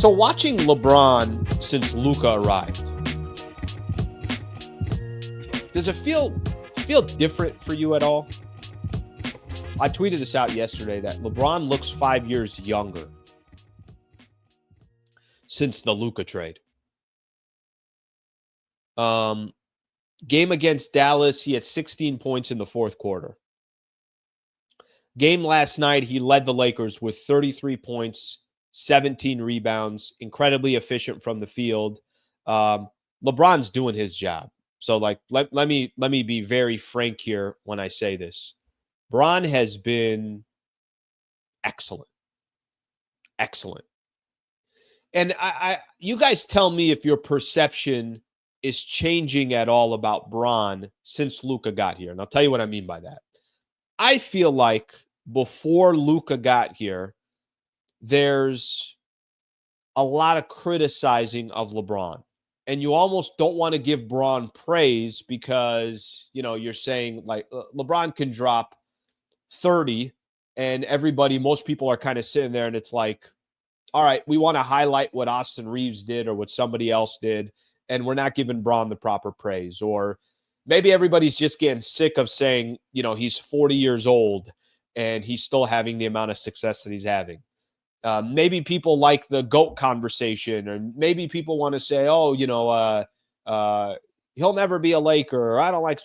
So watching LeBron since Luka arrived, does it feel different for you at all? I tweeted this out yesterday that LeBron looks 5 years younger since the Luka trade. Game against Dallas, he had 16 points in the fourth quarter. Game last night, he led the Lakers with 33 points, 17 rebounds, incredibly efficient from the field. LeBron's doing his job. So, let me be very frank here when I say this. Bron has been excellent. Excellent. And you guys tell me if your perception is changing at all about Bron since Luka got here. And I'll tell you what I mean by that. I feel like before Luka got here, there's a lot of criticizing of LeBron. And you almost don't want to give Bron praise because, you're saying like LeBron can drop 30 and most people are kind of sitting there and it's like, all right, we want to highlight what Austin Reeves did or what somebody else did, and we're not giving Bron the proper praise. Or maybe everybody's just getting sick of saying, he's 40 years old and he's still having the amount of success that he's having. Maybe people like the GOAT conversation, or maybe people want to say, he'll never be a Laker, or I don't like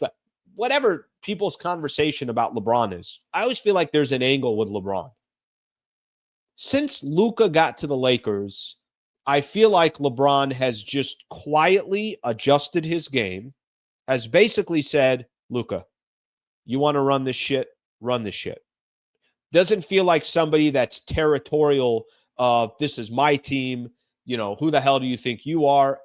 whatever people's conversation about LeBron is. I always feel like there's an angle with LeBron. Since Luka got to the Lakers, I feel like LeBron has just quietly adjusted his game, has basically said, Luka, you want to run this shit? Run this shit. Doesn't feel like somebody that's territorial of this is my team. Who the hell do you think you are?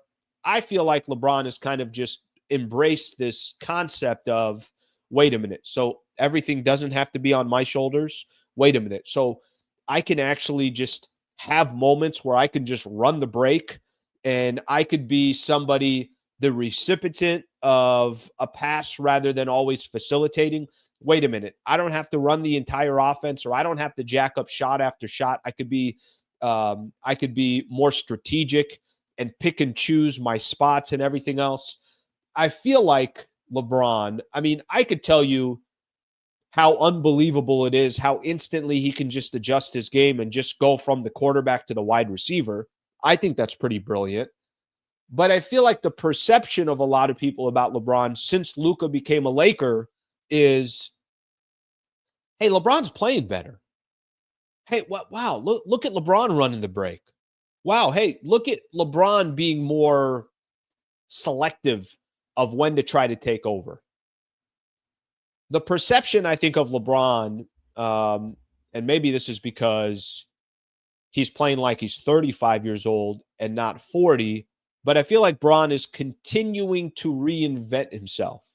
I feel like LeBron has kind of just embraced this concept of, wait a minute, so everything doesn't have to be on my shoulders? Wait a minute. So I can actually just have moments where I can just run the break and I could be somebody, the recipient of a pass rather than always facilitating. Wait a minute, I don't have to run the entire offense, or I don't have to jack up shot after shot. I could be more strategic and pick and choose my spots and everything else. I feel like LeBron, I could tell you how unbelievable it is, how instantly he can just adjust his game and just go from the quarterback to the wide receiver. I think that's pretty brilliant. But I feel like the perception of a lot of people about LeBron since Luka became a Laker is, hey, LeBron's playing better. Hey, wow, look at LeBron running the break. Wow, hey, look at LeBron being more selective of when to try to take over. The perception, I think, of LeBron, and maybe this is because he's playing like he's 35 years old and not 40, but I feel like Bron is continuing to reinvent himself.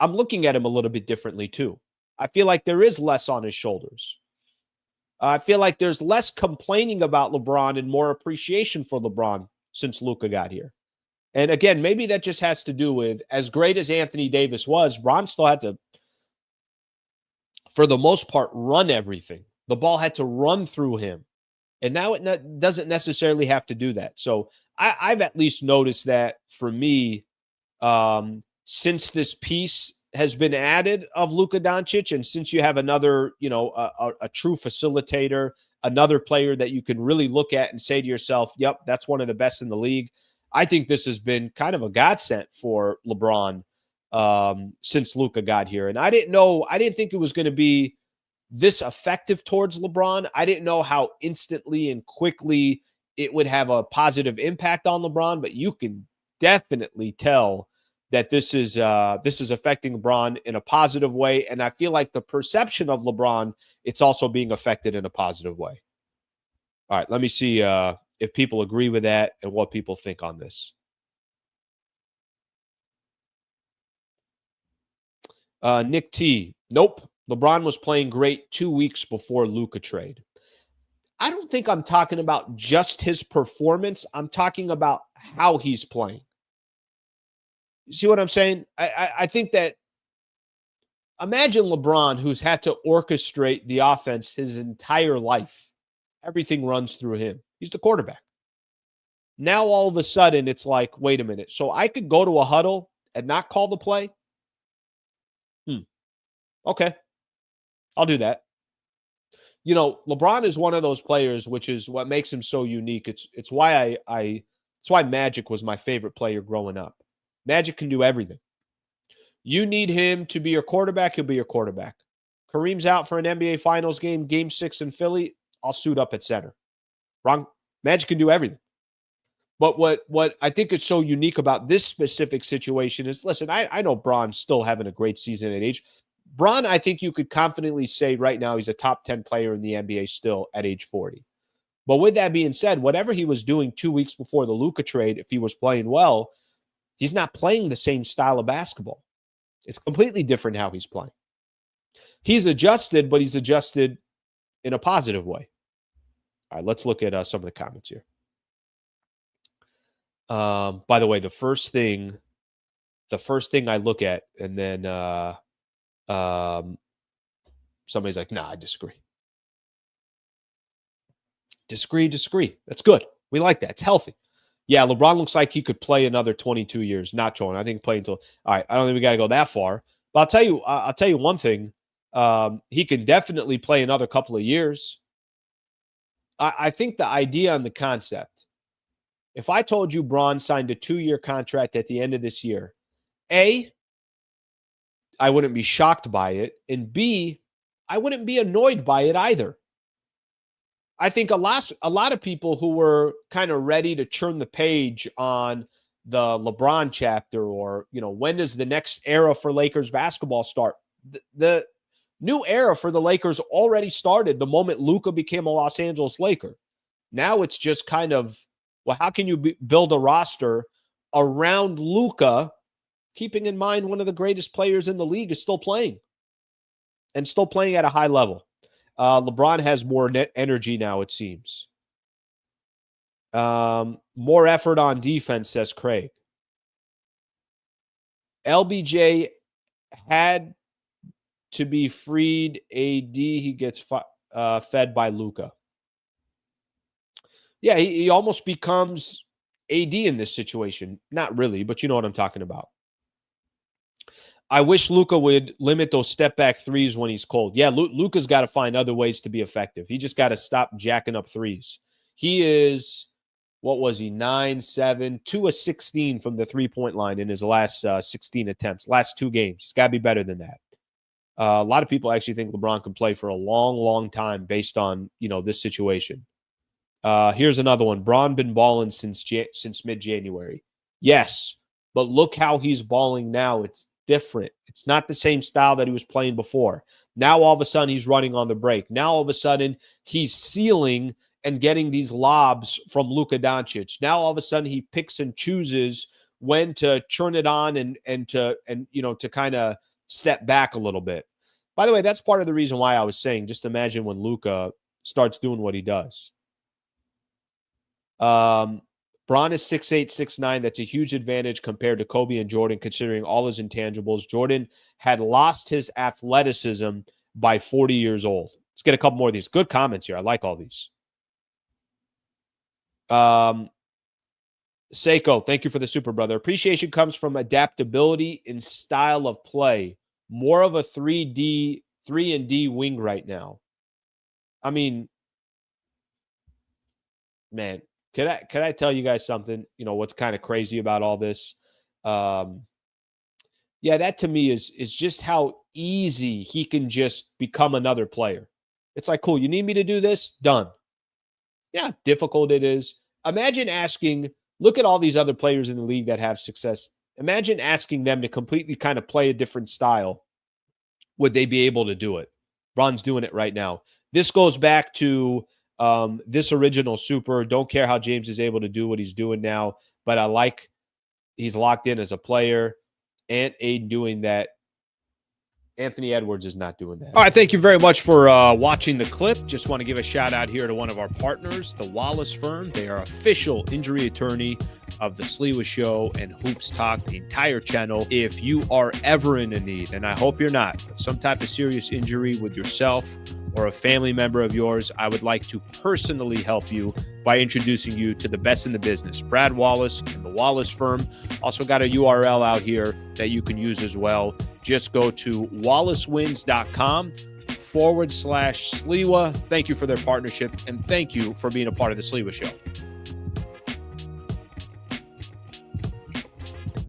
I'm looking at him a little bit differently too. I feel like there is less on his shoulders. I feel like there's less complaining about LeBron and more appreciation for LeBron since Luka got here. And again, maybe that just has to do with, as great as Anthony Davis was, Bron still had to, for the most part, run everything. The ball had to run through him. And now it doesn't necessarily have to do that. So I've at least noticed that for me, since this piece has been added of Luka Doncic, and since you have another, a true facilitator, another player that you can really look at and say to yourself, yep, that's one of the best in the league. I think this has been kind of a godsend for LeBron since Luka got here. And I didn't think it was going to be this effective towards LeBron. I didn't know how instantly and quickly it would have a positive impact on LeBron, but you can definitely tell that this is affecting LeBron in a positive way. And I feel like the perception of LeBron, it's also being affected in a positive way. All right, let me see if people agree with that and what people think on this. Nick T, nope. LeBron was playing great 2 weeks before Luka trade. I don't think I'm talking about just his performance. I'm talking about how he's playing. You see what I'm saying? I think that, imagine LeBron, who's had to orchestrate the offense his entire life. Everything runs through him. He's the quarterback. Now, all of a sudden, it's like, wait a minute. So I could go to a huddle and not call the play? Okay, I'll do that. You know, LeBron is one of those players, which is what makes him so unique. It's why it's why Magic was my favorite player growing up. Magic can do everything. You need him to be your quarterback, he'll be your quarterback. Kareem's out for an NBA Finals game, Game 6 in Philly, I'll suit up at center. Wrong. Magic can do everything. But what I think is so unique about this specific situation is, listen, I know Bron's still having a great season at age. Bron, I think you could confidently say right now he's a top 10 player in the NBA still at age 40. But with that being said, whatever he was doing 2 weeks before the Luka trade, if he was playing well, he's not playing the same style of basketball. It's completely different how he's playing. He's adjusted, but he's adjusted in a positive way. All right, let's look at some of the comments here. By the way, the first thing I look at, and then somebody's like, nah, I disagree. Disagree. That's good. We like that. It's healthy. Yeah, LeBron looks like he could play another 22 years. Not trolling. I think play until. All right, I don't think we got to go that far. But I'll tell you one thing. He can definitely play another couple of years. I think the idea and the concept. If I told you Bron signed a 2-year contract at the end of this year, A, I wouldn't be shocked by it, and B, I wouldn't be annoyed by it either. I think a lot of people who were kind of ready to turn the page on the LeBron chapter, or, you know, when does the next era for Lakers basketball start? The new era for the Lakers already started the moment Luka became a Los Angeles Laker. Now it's just kind of, well, how can you build a roster around Luka, keeping in mind one of the greatest players in the league is still playing, and still playing at a high level. LeBron has more net energy now, it seems. More effort on defense, says Craig. LBJ had to be freed. AD, he gets fed by Luka. Yeah, he almost becomes AD in this situation. Not really, but you know what I'm talking about. I wish Luka would limit those step-back threes when he's cold. Yeah, Luka's got to find other ways to be effective. He just got to stop jacking up threes. He is, what was he, 9-7, 2 of 16 from the three-point line in his last 16 attempts, last 2 games. He's got to be better than that. A lot of people actually think LeBron can play for a long, long time based on, you know, this situation. Here's another one. Bron been balling since mid-January. Yes, but look how he's balling now. It's different. It's not the same style that he was playing before. Now all of a sudden he's running on the break. Now all of a sudden he's sealing and getting these lobs from Luka Doncic. Now all of a sudden he picks and chooses when to turn it on and to kind of step back a little bit. By the way, that's part of the reason why I was saying, just imagine when Luka starts doing what he does. Bron is 6'8", 6'9". That's a huge advantage compared to Kobe and Jordan, considering all his intangibles. Jordan had lost his athleticism by 40 years old. Let's get a couple more of these. Good comments here. I like all these. Seiko, thank you for the super, brother. Appreciation comes from adaptability in style of play. More of a 3 and D wing right now. I mean, man. Can I tell you guys something? You know, what's kind of crazy about all this? Yeah, that to me is just how easy he can just become another player. It's like, cool, you need me to do this? Done. Yeah, difficult it is. Imagine asking, look at all these other players in the league that have success. Imagine asking them to completely kind of play a different style. Would they be able to do it? Bron's doing it right now. This goes back to this original super. Don't care how James is able to do what he's doing now, but I like he's locked in as a player. And Aiden doing that. Anthony Edwards is not doing that. All right, thank you very much for watching the clip. Just want to give a shout out here to one of our partners, the Wallace Firm. They are official injury attorney of the Sliwa Show and Hoops Talk, the entire channel. If you are ever in a need, and I hope you're not, but some type of serious injury with yourself or a family member of yours, I would like to personally help you by introducing you to the best in the business, Brad Wallace and the Wallace Firm. Also got a URL out here that you can use as well. Just go to wallacewins.com/Sliwa. Thank you for their partnership, and thank you for being a part of the Sliwa Show.